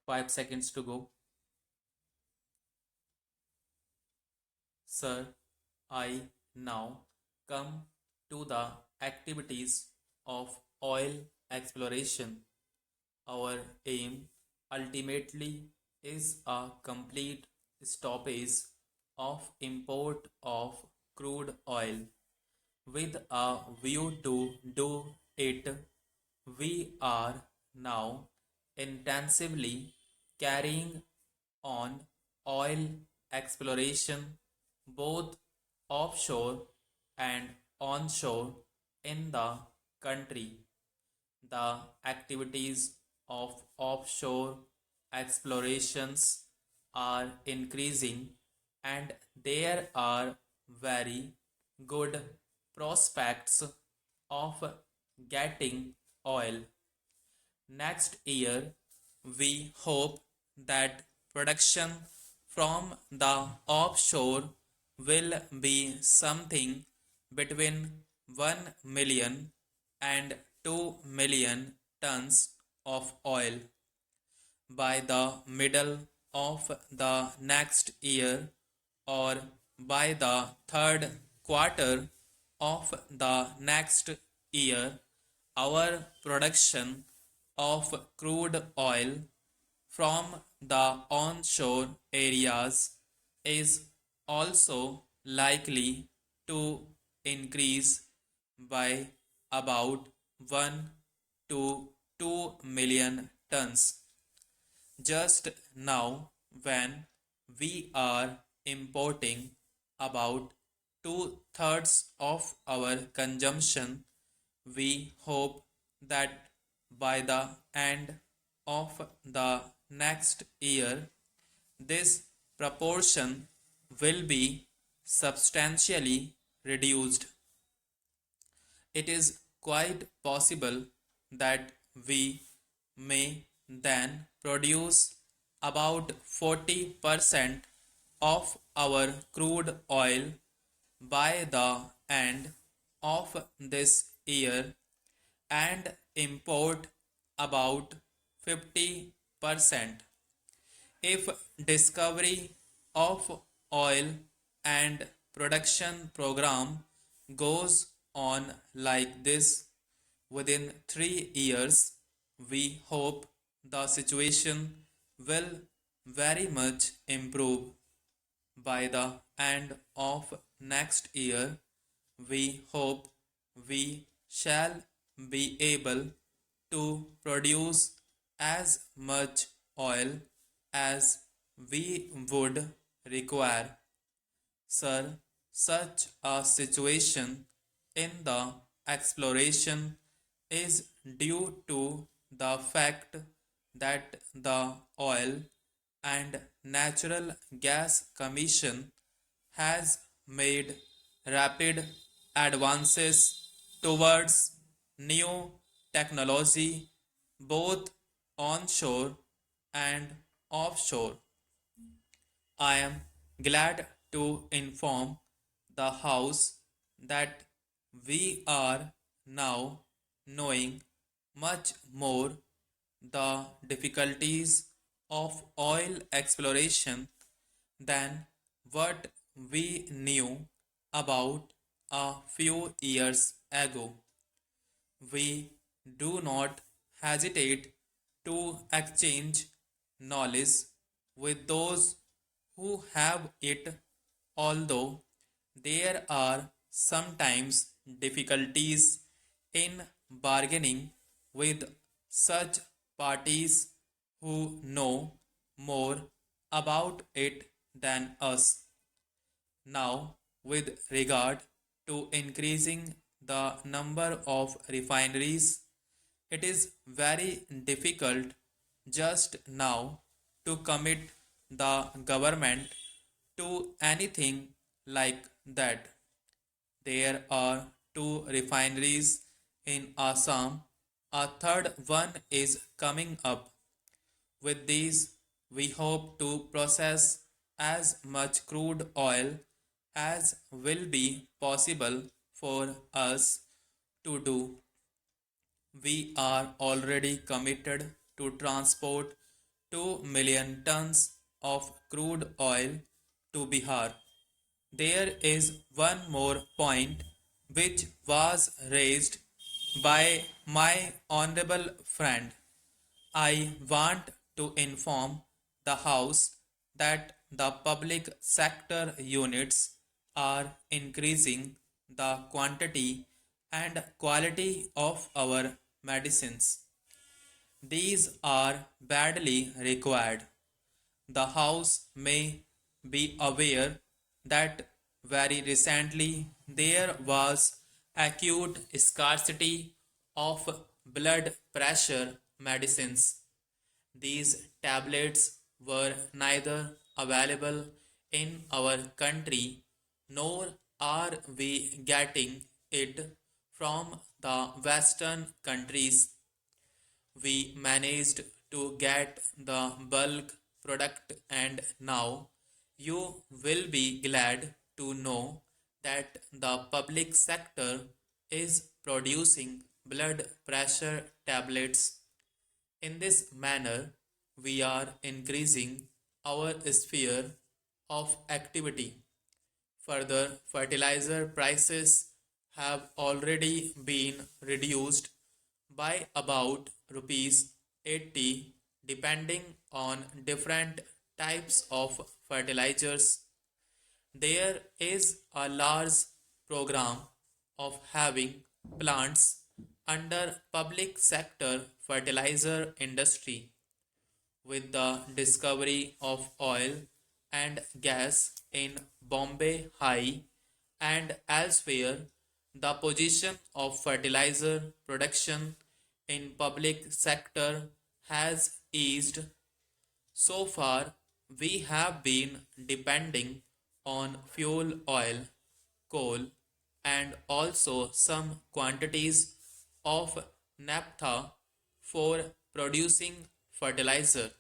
5 seconds to go. Sir, I now come to the activities of oil exploration. Our aim ultimately is a complete stoppage of import of crude oil. With a view to do it, we are now intensively carrying on oil exploration both offshore and onshore in the country. The activities of offshore explorations are increasing, and there are very good prospects of getting oil. Next year, we hope that production from the offshore will be something between 1 million and 2 million tons of oil. By the middle of the next year or by the third quarter of the next year, our production of crude oil from the onshore areas is also likely to increase by about 1 to 2 million tons. Just now, when we are importing about two-thirds of our consumption, we hope that by the end of the next year, this proportion will be substantially reduced. It is quite possible that we may then produce about 40% of our crude oil by the end of this year and import about 50%. If discovery of oil and production program goes on like this within 3 years, we hope the situation will very much improve. By the end of next year, we hope we shall be able to produce as much oil as we would require. Sir, such a situation in the exploration is due to the fact that the Oil and Natural Gas Commission has made rapid advances towards new technology both onshore and offshore. I am glad to inform the House that we are now knowing much more the difficulties of oil exploration than what we knew about a few years ago. We do not hesitate to exchange knowledge with those who have it, although there are sometimes difficulties in bargaining with such parties who know more about it than us. Now, with regard to increasing the number of refineries, it is very difficult just now to commit the government to anything like that. There are two refineries in Assam. A third one is coming up. With these, we hope to process as much crude oil as will be possible for us to do. We are already committed to transport 2 million tons of crude oil to Bihar. There is one more point which was raised by my honorable friend. I want to inform the House that the public sector units are increasing the quantity and quality of our medicines. These are badly required. The House may be aware that very recently there was acute scarcity of blood pressure medicines. These tablets were neither available in our country nor are we getting it from the Western countries. We managed to get the bulk product, and now you will be glad to know that the public sector is producing blood pressure tablets. In this manner, we are increasing our sphere of activity. Further, fertilizer prices have already been reduced by about rupees 80 depending on different types of fertilizers. There is a large program of having plants under public sector fertilizer industry. With the discovery of oil and gas in Bombay High and elsewhere, the position of fertilizer production in public sector has eased. So far, we have been depending on fuel oil, coal, and also some quantities of naphtha for producing fertilizer.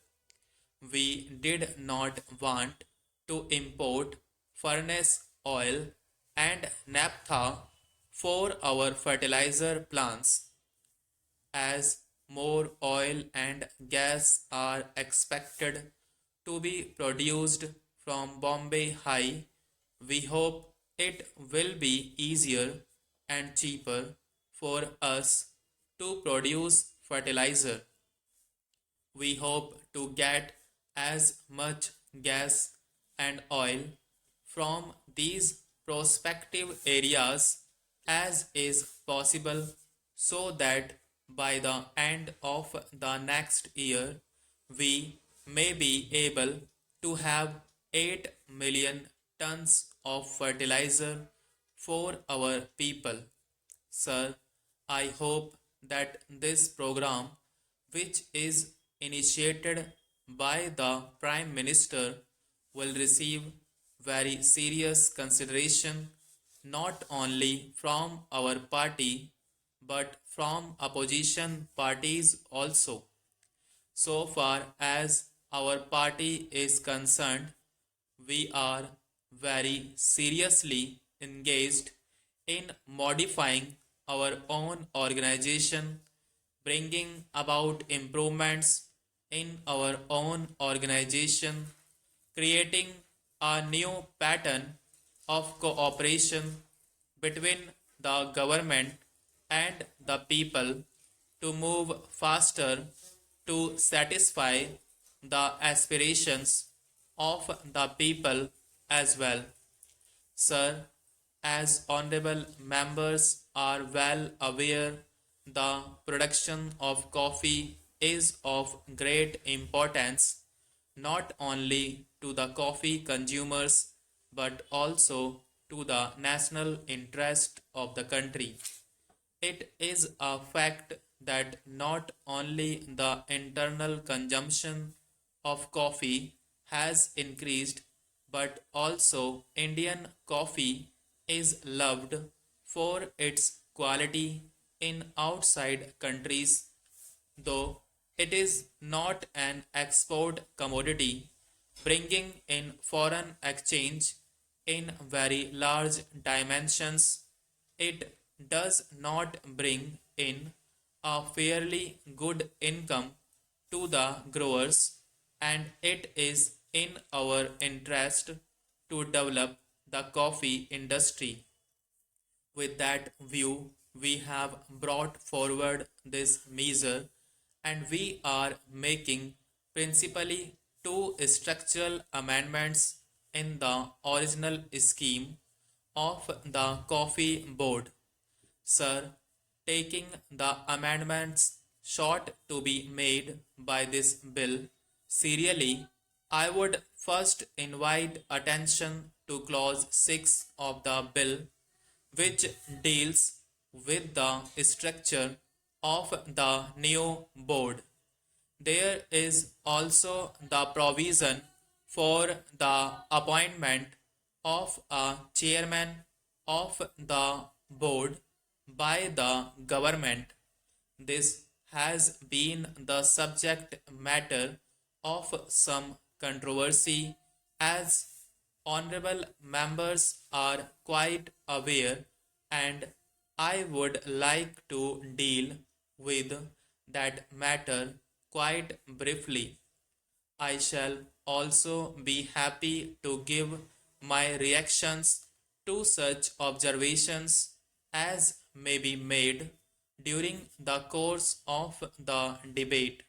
We did not want to import furnace oil and naphtha for our fertilizer plants. As more oil and gas are expected to be produced from Bombay High, we hope it will be easier and cheaper for us to produce fertilizer. We hope to get as much gas and oil from these prospective areas as is possible so that by the end of the next year we may be able to have 8 million tons of fertilizer for our people. Sir, I hope that this program, which is initiated by the Prime Minister, will receive very serious consideration not only from our party but from opposition parties also. So far as our party is concerned, we are very seriously engaged in modifying our own organization, bringing about improvements in our own organization, creating a new pattern of cooperation between the government and the people to move faster to satisfy the aspirations of the people as well. Sir, as honorable members are well aware, the production of coffee is of great importance not only to the coffee consumers but also to the national interest of the country. It is a fact that not only the internal consumption of coffee has increased, but also Indian coffee is loved for its quality in outside countries, though it is not an export commodity, bringing in foreign exchange in very large dimensions. It does not bring in a fairly good income to the growers. and it is in our interest to develop the coffee industry. With that view, we have brought forward this measure and we are making principally two structural amendments in the original scheme of the Coffee Board. Sir, taking the amendments short to be made by this bill serially, I would first invite attention to clause 6 of the bill, which deals with the structure of the new board. There is also the provision for the appointment of a chairman of the board by the government. This has been the subject matter of some controversy, as honorable members are quite aware, and I would like to deal with that matter quite briefly. I shall also be happy to give my reactions to such observations as may be made during the course of the debate.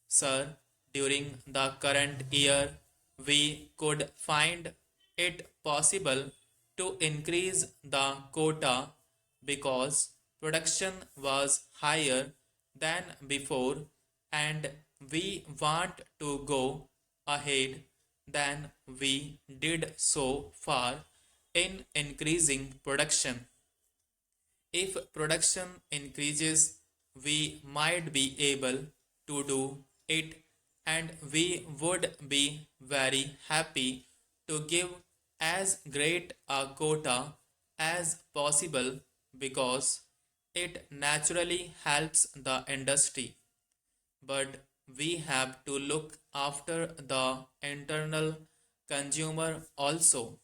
Sir, during the current year, we could find it possible to increase the quota because production was higher than before, and we want to go ahead than we did so far in increasing production. If production increases, we might be able to do it, and we would be very happy to give as great a quota as possible because it naturally helps the industry. But we have to look after the internal consumer also.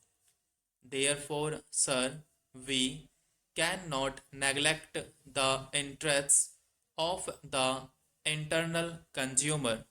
Therefore, sir, we cannot neglect the interests of the internal consumer.